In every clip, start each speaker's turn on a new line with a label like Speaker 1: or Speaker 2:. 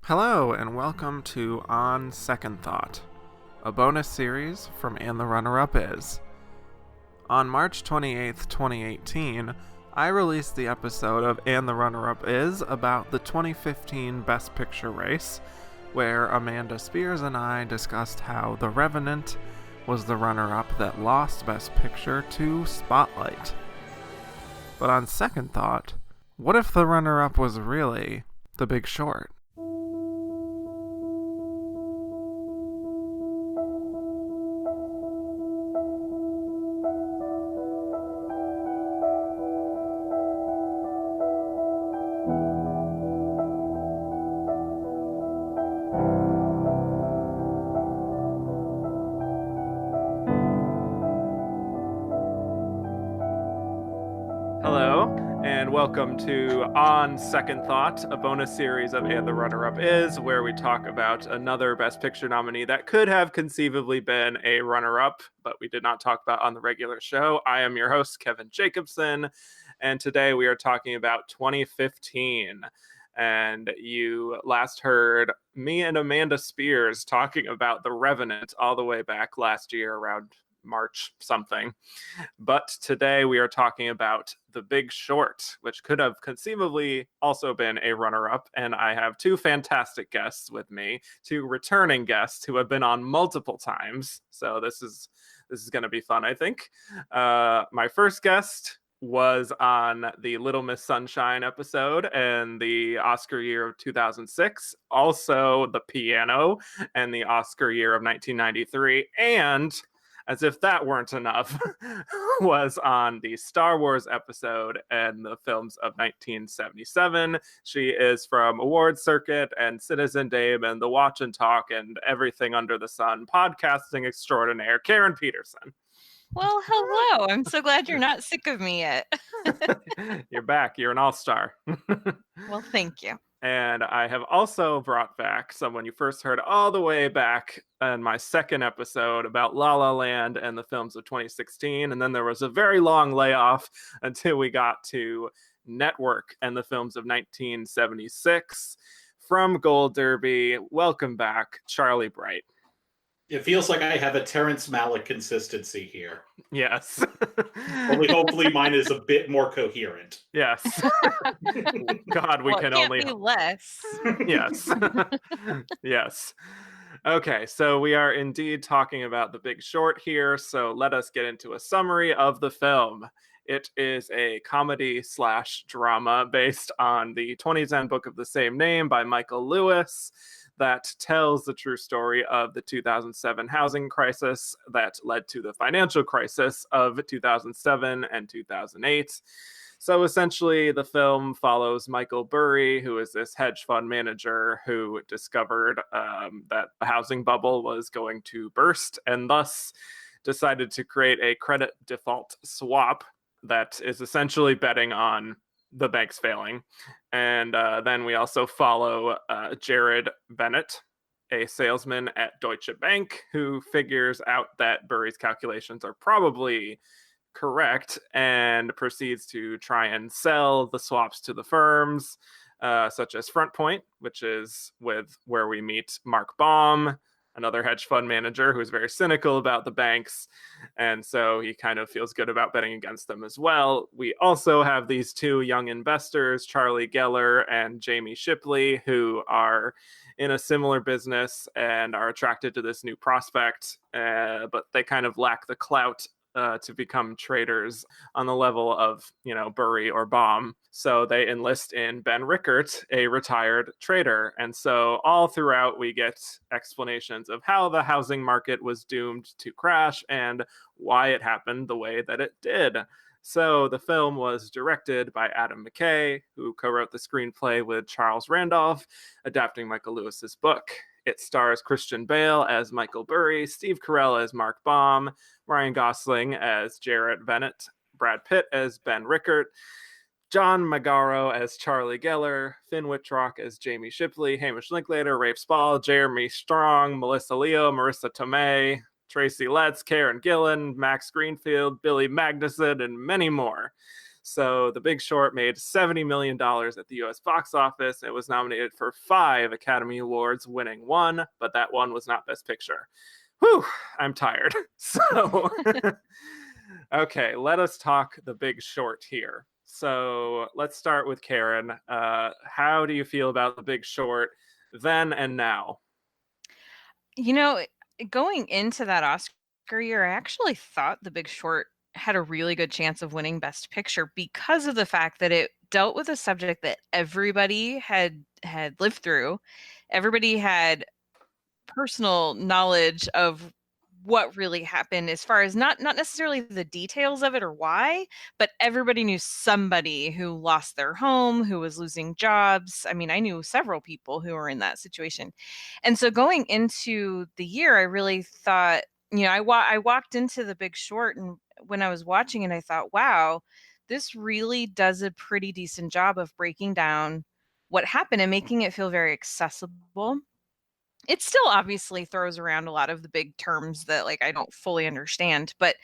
Speaker 1: Hello, and welcome to On Second Thought, a bonus series from And the Runner-Up Is. On March 28th, 2018, I released the episode of And the Runner-Up Is about the 2015 Best Picture race, where Amanda Spears and I discussed how The Revenant was the runner-up that lost Best Picture to Spotlight. But on second thought, what if the runner-up was really The Big Short? Welcome to On Second Thought, a bonus series of And the Runner-Up Is, where we talk about another Best Picture nominee that could have conceivably been a runner-up, but we did not talk about on the regular show. I am your host, Kevin Jacobson, and today we are talking about 2015. And you last heard me and Amanda Spears talking about The Revenant all the way back last year around March something. But today we are talking about The Big Short, which could have conceivably also been a runner-up. And I have two fantastic guests with me, two returning guests who have been on multiple times. So this is going to be fun, I think. My first guest was on the Little Miss Sunshine episode and the Oscar year of 2006, also the piano and the Oscar year of 1993, and as if that weren't enough, was on the Star Wars episode and the films of 1977. She is from Award Circuit and Citizen Dame and The Watch and Talk and everything under the sun, podcasting extraordinaire, Karen Peterson.
Speaker 2: Well, hello. I'm so glad you're not sick of me yet.
Speaker 1: You're back. You're an all-star.
Speaker 2: Well, thank you.
Speaker 1: And I have also brought back someone you first heard all the way back in my second episode about La La Land and the films of 2016. And then there was a very long layoff until we got to Network and the films of 1976. From Gold Derby, welcome back, Charlie Bright.
Speaker 3: It feels like I have a Terrence Malick consistency here.
Speaker 1: Yes.
Speaker 3: Only hopefully mine is a bit more coherent.
Speaker 1: Yes. God, we can only
Speaker 2: be less.
Speaker 1: Yes. Yes. Okay, so we are indeed talking about The Big Short here, so let us get into a summary of the film. It is a comedy/drama based on the 2010 book of the same name by Michael Lewis that tells the true story of the 2007 housing crisis that led to the financial crisis of 2007 and 2008. So essentially, the film follows Michael Burry, who is this hedge fund manager who discovered that the housing bubble was going to burst and thus decided to create a credit default swap that is essentially betting on the banks failing. And then we also follow Jared Bennett, a salesman at Deutsche Bank, who figures out that Burry's calculations are probably correct and proceeds to try and sell the swaps to the firms, such as Front Point, which is where we meet Mark Baum, another hedge fund manager who's very cynical about the banks. And so he kind of feels good about betting against them as well. We also have these two young investors, Charlie Geller and Jamie Shipley, who are in a similar business and are attracted to this new prospect, but they kind of lack the clout to become traders on the level of, Burry or Baum. So they enlist in Ben Rickert, a retired trader. And so all throughout, we get explanations of how the housing market was doomed to crash and why it happened the way that it did. So the film was directed by Adam McKay, who co-wrote the screenplay with Charles Randolph, adapting Michael Lewis's book. It stars Christian Bale as Michael Burry, Steve Carell as Mark Baum, Ryan Gosling as Jared Bennett, Brad Pitt as Ben Rickert, John Magaro as Charlie Geller, Finn Wittrock as Jamie Shipley, Hamish Linklater, Rafe Spall, Jeremy Strong, Melissa Leo, Marissa Tomei, Tracy Letts, Karen Gillan, Max Greenfield, Billy Magnuson, and many more. So The Big Short made $70 million at the US box office. It was nominated for 5 Academy Awards, winning 1, but that one was not Best Picture. Whew, I'm tired. So, okay, let us talk The Big Short here. So let's start with Karen. How do you feel about The Big Short then and now?
Speaker 2: You know, going into that Oscar year, I actually thought The Big Short had a really good chance of winning Best Picture because of the fact that it dealt with a subject that everybody had lived through. Everybody had personal knowledge of what really happened as far as not necessarily the details of it or why, but everybody knew somebody who lost their home, who was losing jobs. I mean, I knew several people who were in that situation. And so going into the year, I really thought, I walked into The Big Short, and when I was watching it, I thought, wow, this really does a pretty decent job of breaking down what happened and making it feel very accessible. It still obviously throws around a lot of the big terms that like I don't fully understand, but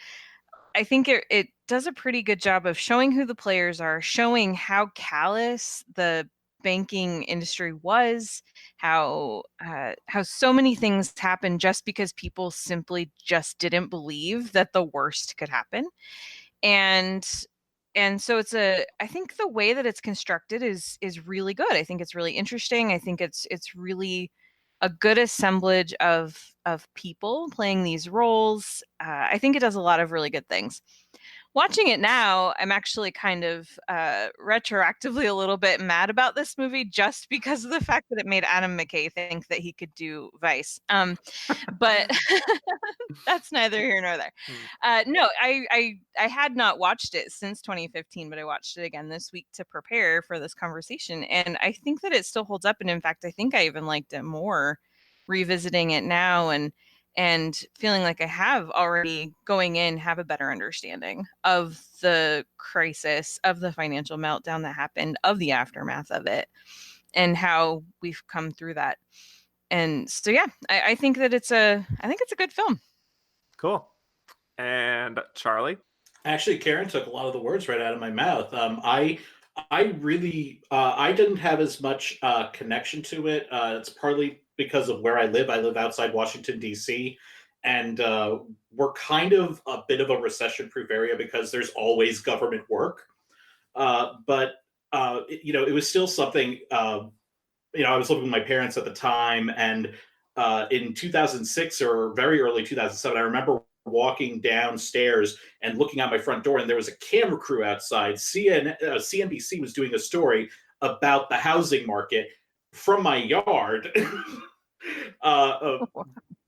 Speaker 2: I think it does a pretty good job of showing who the players are, showing how callous the banking industry was, how so many things happened just because people simply just didn't believe that the worst could happen. And and so I think the way that it's constructed is really good. I think it's really interesting. I think it's really a good assemblage of people playing these roles. I think it does a lot of really good things. Watching it now, I'm actually kind of retroactively a little bit mad about this movie just because of the fact that it made Adam McKay think that he could do Vice. But that's neither here nor there. No, I had not watched it since 2015, but I watched it again this week to prepare for this conversation, and I think that it still holds up. And in fact, I think I even liked it more revisiting it now and feeling like I have already going in have a better understanding of the crisis, of the financial meltdown that happened, of the aftermath of it, and how we've come through that. And so yeah, I think that I think it's a good film.
Speaker 1: Cool. And Charlie?
Speaker 3: Actually, Karen took a lot of the words right out of my mouth. I really, I didn't have as much connection to it. It's partly because of where I live. I live outside Washington D.C., and we're kind of a bit of a recession-proof area because there's always government work. But it was still something. I was living with my parents at the time, and in 2006 or very early 2007, I remember walking downstairs and looking out my front door, and there was a camera crew outside. CNBC was doing a story about the housing market from my yard,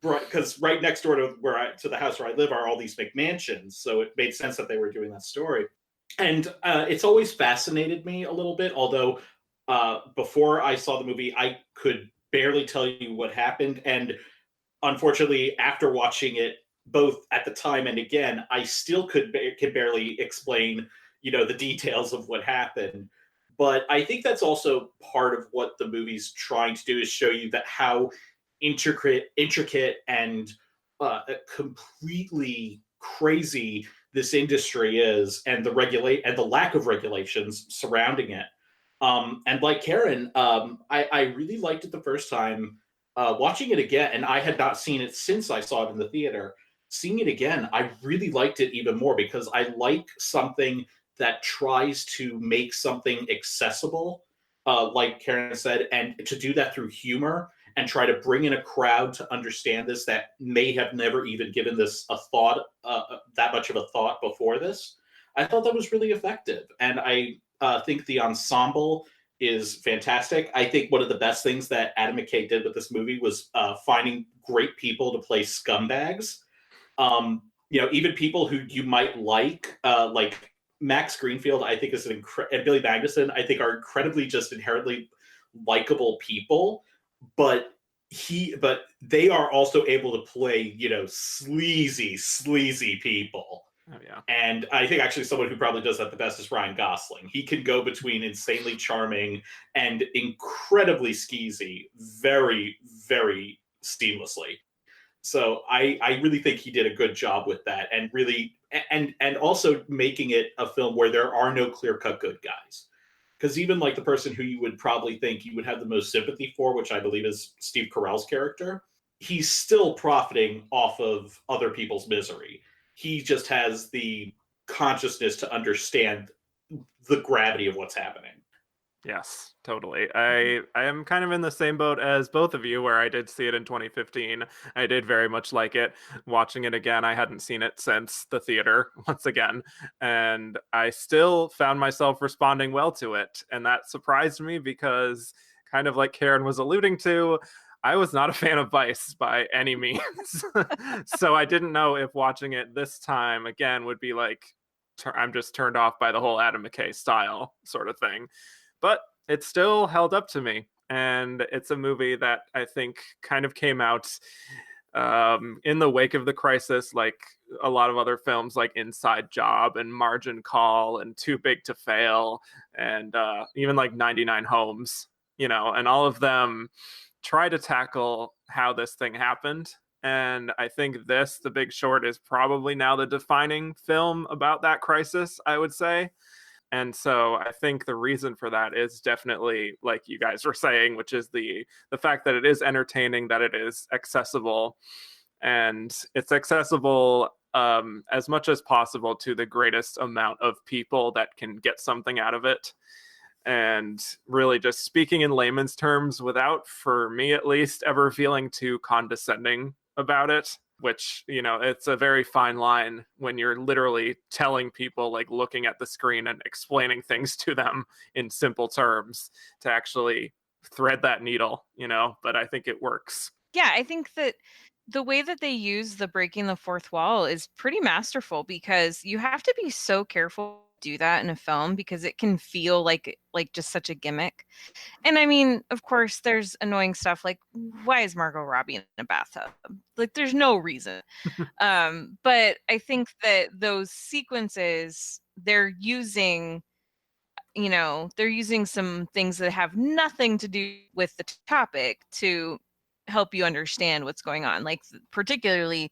Speaker 3: because right next door to the house where I live are all these McMansions, so it made sense that they were doing that story. And it's always fascinated me a little bit, although before I saw the movie, I could barely tell you what happened. And unfortunately, after watching it both at the time and again, I still can barely explain, the details of what happened. But I think that's also part of what the movie's trying to do is show you that how intricate and completely crazy this industry is, and the lack of regulations surrounding it. And like Karen, I really liked it the first time. Watching it again, and I had not seen it since I saw it in the theater. Seeing it again, I really liked it even more because I like something that tries to make something accessible, like Karen said, and to do that through humor and try to bring in a crowd to understand this that may have never even given this a thought, that much of a thought before this. I thought that was really effective, and I think the ensemble is fantastic. I think one of the best things that Adam McKay did with this movie was finding great people to play scumbags. Even people who you might like Max Greenfield, I think is and Billy Magnuson, I think are incredibly just inherently likable people, but they are also able to play, sleazy people.
Speaker 1: Oh, yeah.
Speaker 3: And I think actually someone who probably does that the best is Ryan Gosling. He can go between insanely charming and incredibly skeezy very, very seamlessly. So I really think he did a good job with that and really and also making it a film where there are no clear-cut good guys. Because even like the person who you would probably think you would have the most sympathy for, which I believe is Steve Carell's character, he's still profiting off of other people's misery. He just has the consciousness to understand the gravity of what's happening.
Speaker 1: Yes, totally. I am kind of in the same boat as both of you, where I did see it in 2015. I did very much like it. Watching it again, I hadn't seen it since the theater once again, and I still found myself responding well to it, and that surprised me because, kind of like Karen was alluding to, I was not a fan of Vice by any means. So I didn't know if watching it this time again would be like, I'm just turned off by the whole Adam McKay style sort of thing. But it still held up to me. And it's a movie that I think kind of came out in the wake of the crisis, like a lot of other films like Inside Job and Margin Call and Too Big to Fail and even like 99 Homes, and all of them try to tackle how this thing happened. And I think The Big Short, is probably now the defining film about that crisis, I would say. And so I think the reason for that is definitely, like you guys were saying, which is the fact that it is entertaining, that it is accessible, and it's accessible as much as possible to the greatest amount of people that can get something out of it. And really just speaking in layman's terms without, for me at least, ever feeling too condescending about it, which, it's a very fine line when you're literally telling people, like looking at the screen and explaining things to them in simple terms, to actually thread that needle, but I think it works.
Speaker 2: Yeah, I think that the way that they use the breaking the fourth wall is pretty masterful, because you have to be so careful to do that in a film, because it can feel like just such a gimmick. And I mean, of course, there's annoying stuff like, why is Margot Robbie in a bathtub? Like, there's no reason. But I think that those sequences, they're using some things that have nothing to do with the topic to help you understand what's going on. Like, particularly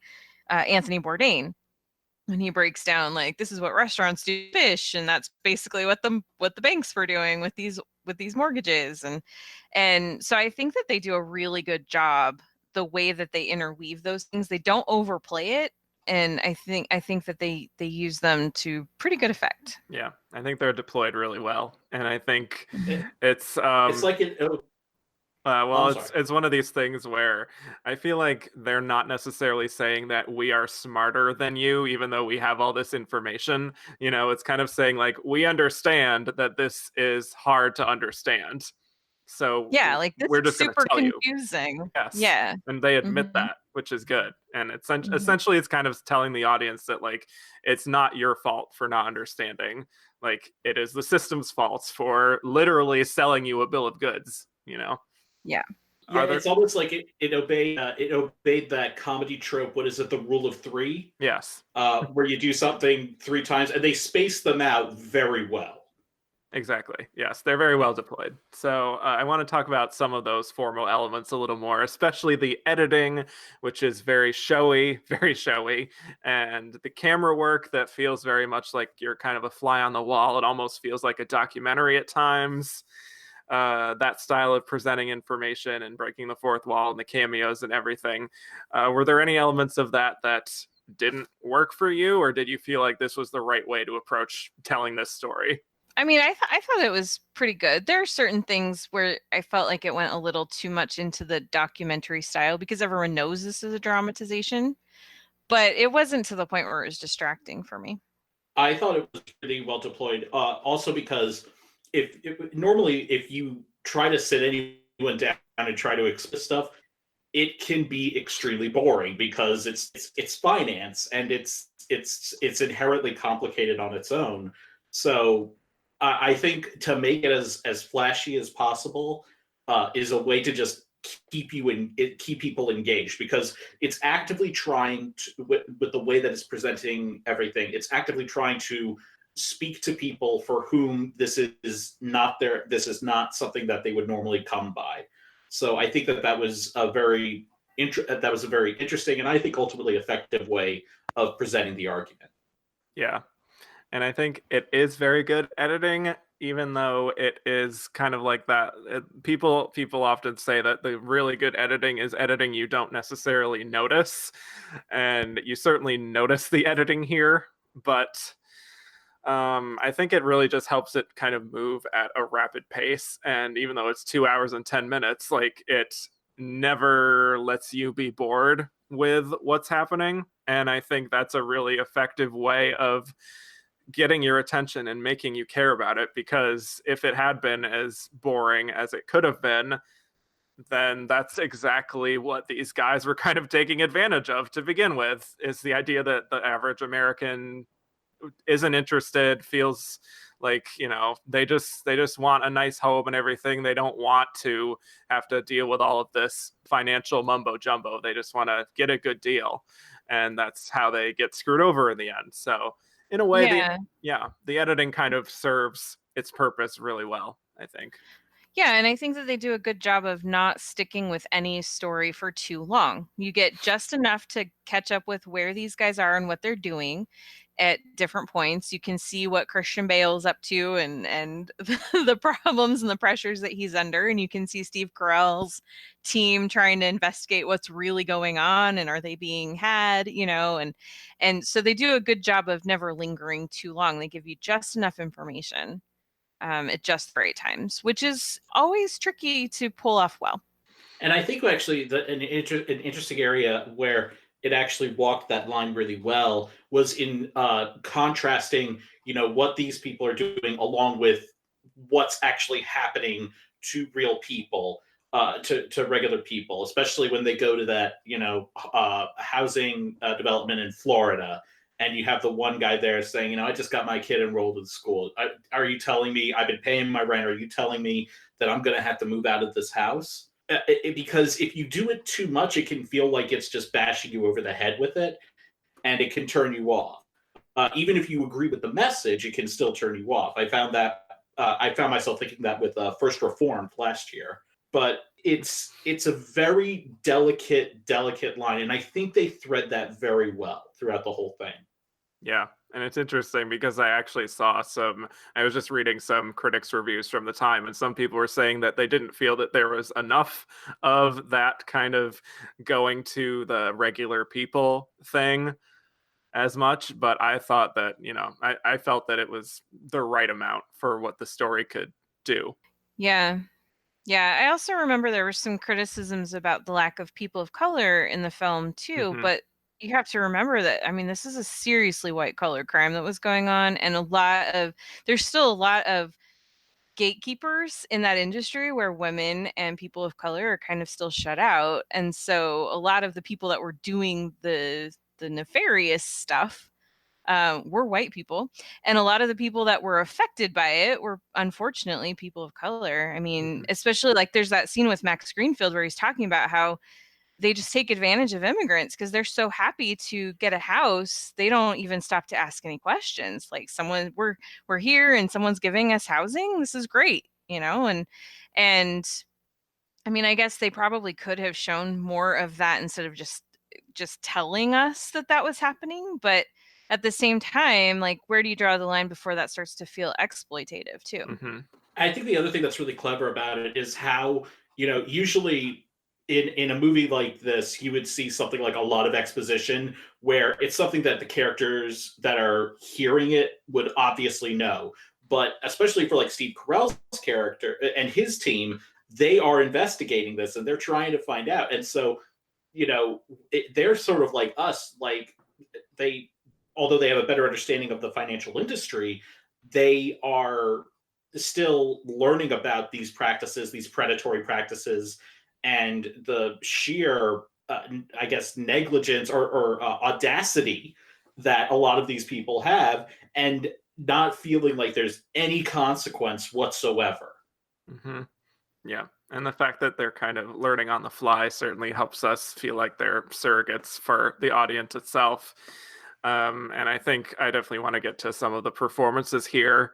Speaker 2: Anthony Bourdain, when he breaks down, like, this is what restaurants do fish, and that's basically what the banks were doing with these mortgages. And so I think that they do a really good job the way that they interweave those things. They don't overplay it, and I think that they use them to pretty good effect.
Speaker 1: Yeah, I think they're deployed really well, and I think
Speaker 3: it's like it.
Speaker 1: well, it's one of these things where I feel like they're not necessarily saying that we are smarter than you, even though we have all this information. It's kind of saying, like, we understand that this is hard to understand. So
Speaker 2: yeah, like, this
Speaker 1: we're
Speaker 2: is
Speaker 1: just going to
Speaker 2: super
Speaker 1: tell
Speaker 2: confusing.
Speaker 1: you. Yes.
Speaker 2: Yeah.
Speaker 1: And they admit that, which is good. And it's essentially, it's kind of telling the audience that, like, it's not your fault for not understanding. Like, it is the system's fault for literally selling you a bill of goods,
Speaker 2: Yeah.
Speaker 3: Yeah, it's almost like it obeyed that comedy trope. What is it? The rule of three.
Speaker 1: Yes.
Speaker 3: Where you do something 3 times, and they space them out very well.
Speaker 1: Exactly. Yes, they're very well deployed. So I want to talk about some of those formal elements a little more, especially the editing, which is very showy, and the camera work that feels very much like you're kind of a fly on the wall. It almost feels like a documentary at times. That style of presenting information and breaking the fourth wall and the cameos and everything. Were there any elements of that didn't work for you, or did you feel like this was the right way to approach telling this story?
Speaker 2: I mean, I thought it was pretty good. There are certain things where I felt like it went a little too much into the documentary style, because everyone knows this is a dramatization, but it wasn't to the point where it was distracting for me.
Speaker 3: I thought it was pretty well deployed. Also, because normally if you try to sit anyone down and try to explain stuff, it can be extremely boring, because it's finance, and it's inherently complicated on its own. So I think to make it as flashy as possible is a way to just keep people engaged, because it's actively trying to, with the way that it's presenting everything, it's actively trying to speak to people for whom this is not something that they would normally come by. So I think that was a very interesting, and I think ultimately effective way of presenting the argument.
Speaker 1: Yeah. And I think it is very good editing, even though it is kind of like that. People often say that the really good editing is editing you don't necessarily notice, and you certainly notice the editing here, but I think it really just helps it kind of move at a rapid pace. And even though it's 2 hours and 10 minutes, like it never lets you be bored with what's happening. And I think that's a really effective way of getting your attention and making you care about it, because if it had been as boring as it could have been, then that's exactly what these guys were kind of taking advantage of to begin with, is the idea that the average American isn't interested, feels like, they just want a nice home and everything. They don't want to have to deal with all of this financial mumbo jumbo. They just want to get a good deal, and that's how they get screwed over in the end. So in a way,
Speaker 2: Yeah.
Speaker 1: the editing kind of serves its purpose really well, I think.
Speaker 2: Yeah, and I think that they do a good job of not sticking with any story for too long. You get just enough to catch up with where these guys are and what they're doing at different points. You can see what Christian Bale's up to, and the problems and the pressures that he's under, and you can see Steve Carell's team trying to investigate what's really going on and are they being had, and so they do a good job of never lingering too long. They give you just enough information at just the right times, which is always tricky to pull off well.
Speaker 3: And I think actually an interesting area where it actually walked that line really well was in contrasting, what these people are doing along with what's actually happening to real people, to regular people, especially when they go to that, housing development in Florida. And you have the one guy there saying, I just got my kid enrolled in school. Are you telling me I've been paying my rent? Are you telling me that I'm going to have to move out of this house? Because if you do it too much, it can feel like it's just bashing you over the head with it, and it can turn you off. Even if you agree with the message, it can still turn you off. I found myself thinking that with First Reformed last year. But it's a very delicate line, and I think they thread that very well throughout the whole thing.
Speaker 1: Yeah. And it's interesting because I was just reading some critics' reviews from the time, and some people were saying that they didn't feel that there was enough of that kind of going to the regular people thing as much. But I thought that, I felt that it was the right amount for what the story could do.
Speaker 2: Yeah. Yeah, I also remember there were some criticisms about the lack of people of color in the film too,
Speaker 1: Mm-hmm.
Speaker 2: but you have to remember that, I mean, this is a seriously white collar crime that was going on, and there's still a lot of gatekeepers in that industry where women and people of color are kind of still shut out. And so a lot of the people that were doing the nefarious stuff were white people, and a lot of the people that were affected by it were unfortunately people of color. I mean,
Speaker 1: Mm-hmm.
Speaker 2: especially like there's that scene with Max Greenfield where he's talking about how they just take advantage of immigrants because they're so happy to get a house. They don't even stop to ask any questions. Like, we're here and someone's giving us housing. This is great, and I mean, I guess they probably could have shown more of that instead of just telling us that that was happening. But at the same time, like, where do you draw the line before that starts to feel exploitative too?
Speaker 1: Mm-hmm.
Speaker 3: I think the other thing that's really clever about it is how, usually in a movie like this, you would see something like a lot of exposition where it's something that the characters that are hearing it would obviously know. But especially for like Steve Carell's character and his team, they are investigating this and they're trying to find out. And so, they're sort of like us, like they, although they have a better understanding of the financial industry, they are still learning about these practices, these predatory practices, and the sheer, I guess, negligence or audacity that a lot of these people have, and not feeling like there's any consequence whatsoever.
Speaker 1: Mm-hmm. Yeah. And the fact that they're kind of learning on the fly certainly helps us feel like they're surrogates for the audience itself. And I think I definitely want to get to some of the performances here,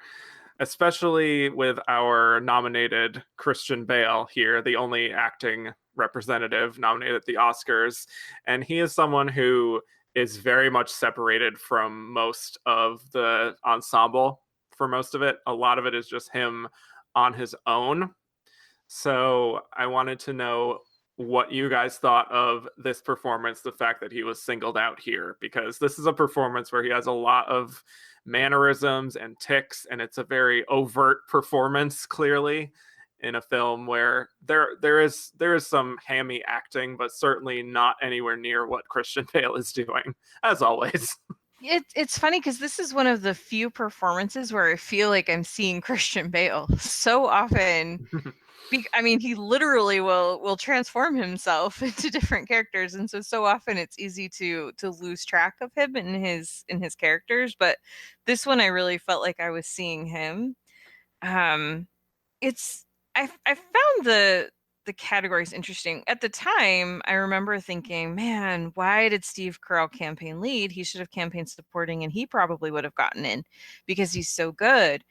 Speaker 1: especially with our nominated Christian Bale here, the only acting representative nominated at the Oscars. And he is someone who is very much separated from most of the ensemble for most of it. A lot of it is just him on his own. So I wanted to know what you guys thought of this performance, the fact that he was singled out here, because this is a performance where he has a lot of mannerisms and tics, and it's a very overt performance, clearly, in a film where there is some hammy acting, but certainly not anywhere near what Christian Bale is doing, as always.
Speaker 2: It's funny because this is one of the few performances where I feel like I'm seeing Christian Bale so often. I mean, he literally will transform himself into different characters, and so often it's easy to lose track of him in his characters. But this one, I really felt like I was seeing him. It's I found the categories interesting. At the time, I remember thinking, man, why did Steve Carell campaign lead? He should have campaign supporting, and he probably would have gotten in because he's so good.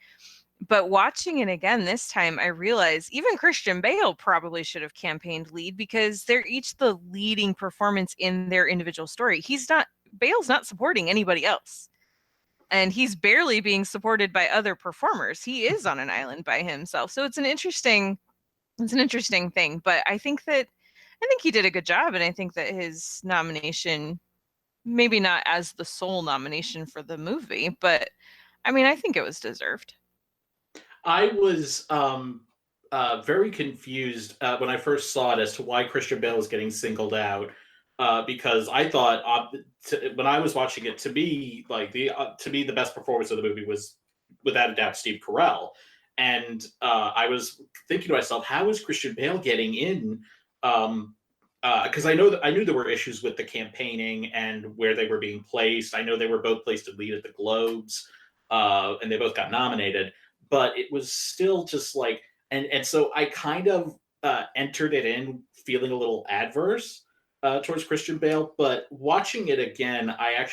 Speaker 2: But watching it again this time, I realized even Christian Bale probably should have campaigned lead because they're each the leading performance in their individual story. Bale's not supporting anybody else. And he's barely being supported by other performers. He is on an island by himself. So it's an interesting thing. But I think he did a good job, and I think that his nomination, maybe not as the sole nomination for the movie, but I mean, I think it was deserved.
Speaker 3: I was very confused when I first saw it as to why Christian Bale was getting singled out. Because I thought when I was watching it, to me, the best performance of the movie was without a doubt Steve Carell, and I was thinking to myself, how is Christian Bale getting in? Because I knew there were issues with the campaigning and where they were being placed. I know they were both placed to lead at the Globes, and they both got nominated, but it was still just like, and so I kind of entered it in feeling a little adverse towards Christian Bale, but watching it again, I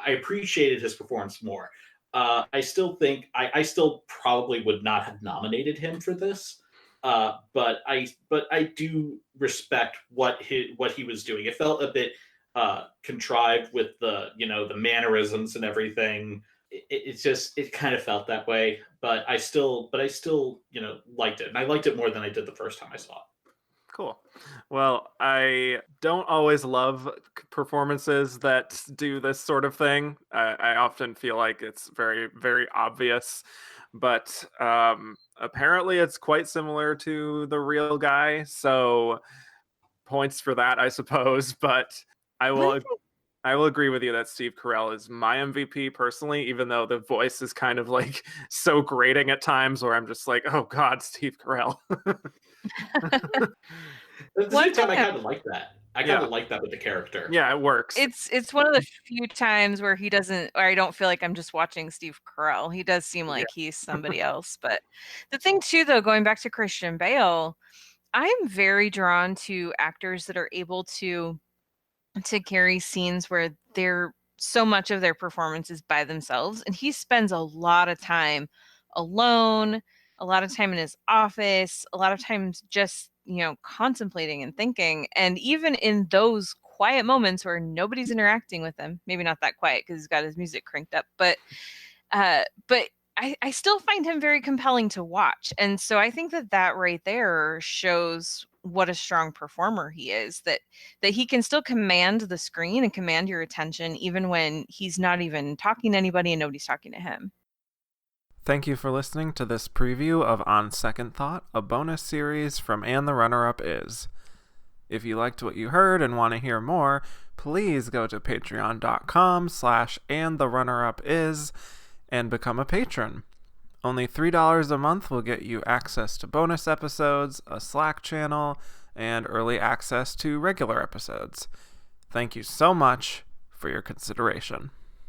Speaker 3: appreciated his performance more. I still think I still probably would not have nominated him for this, but I do respect what he was doing. It felt a bit contrived with the mannerisms and everything. It kind of felt that way, but I still liked it, and I liked it more than I did the first time I saw it.
Speaker 1: Cool. Well, I don't always love performances that do this sort of thing. I often feel like it's very, very obvious, but apparently it's quite similar to The Real Guy, so points for that, I suppose. But I will agree with you that Steve Carell is my MVP personally, even though the voice is kind of like so grating at times where I'm just like, oh God, Steve Carell.
Speaker 3: At the same time, I kind of like that. I kind of like that with the character.
Speaker 1: Yeah, it works.
Speaker 2: It's one of the few times where he doesn't, or I don't feel like I'm just watching Steve Carell. He does seem like he's somebody else. But the thing too, though, going back to Christian Bale, I'm very drawn to actors that are able to carry scenes where they're so much of their performance is by themselves, and he spends a lot of time alone, a lot of time in his office, a lot of times just contemplating and thinking. And even in those quiet moments where nobody's interacting with him, maybe not that quiet because he's got his music cranked up, but I still find him very compelling to watch. And so I think that right there shows what a strong performer he is, that he can still command the screen and command your attention even when he's not even talking to anybody and nobody's talking to him.
Speaker 1: Thank you for listening to this preview of On Second Thought, a bonus series from And the Runner-Up Is. If you liked what you heard and want to hear more, please go to patreon.com/andtherunnerupis and become a patron. Only $3 a month will get you access to bonus episodes, a Slack channel, and early access to regular episodes. Thank you so much for your consideration.